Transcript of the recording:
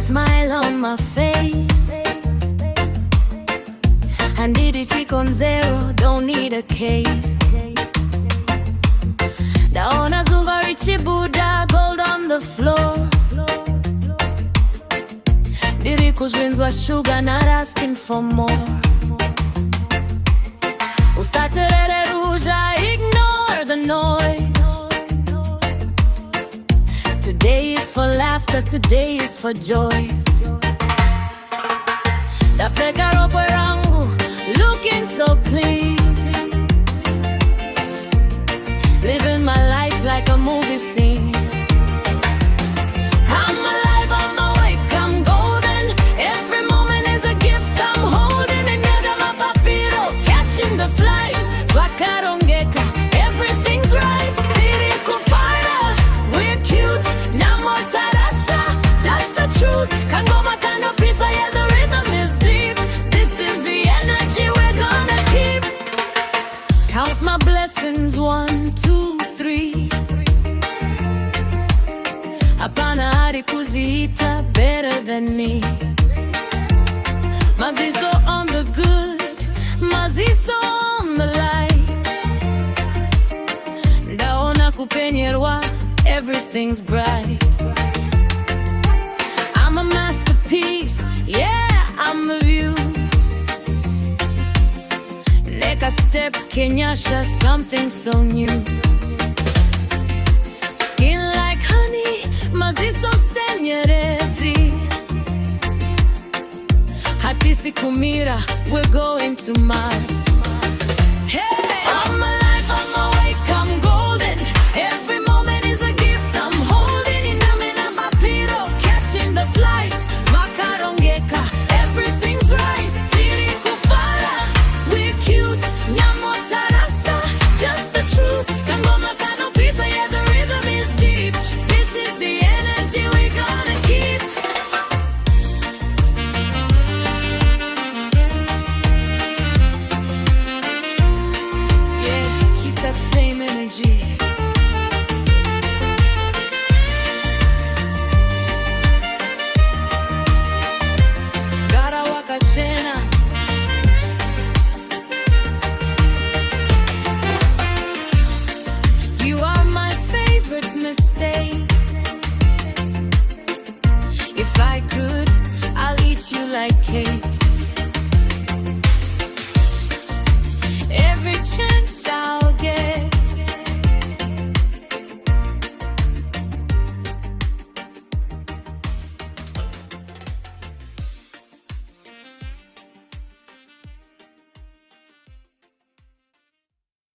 smile on my face. Handidi chikon zero, don't need a case. Daona zuva richi Buddha, gold on the floor. Diri kuzvinzwa sugar, not asking for more. Usaterere ruja, ignore the noise. Today is for laughter, today is for joys. Dafeka ropo rangu, looking so clean. Living my life like a movie scene. I'm alive, I'm awake, I'm golden. Every moment is a gift I'm holding. And yaga mapapiro, catching the flight. Zvakadaro, everything's right. Tiriku Fara, we're cute. Namo tarasa, just the truth. Kangoma kano pisa, yeah, the rhythm is deep. This is the energy we're gonna keep. Count my blessings, 1, 2, 3. Hapana hari kuziita better than me. Maziso on the good, maziso on the light. Ndaona kupenyerwa, everything's bright. I'm a masterpiece, yeah, I'm the view. Neka step kenyasha, something so new. Skin like honey, maziso senyerezi. Hatisi kumira, we're going to Mars. Hey, I'm alive, I'm awake, I'm golden. Every moment is a gift I'm holding. Inamena mapiro, catching the flight. Zvakadaro, everything's right. Tiriku Fara, we're cute. Nyamo tarasa, just the truth. Kangoma kano pisa, yeah, the rhythm is deep. This is the energy we're gonna keep. Yeah, keep that same energy. Gara wakachena. You are my favorite mistake. If I could, I'll eat you like cake.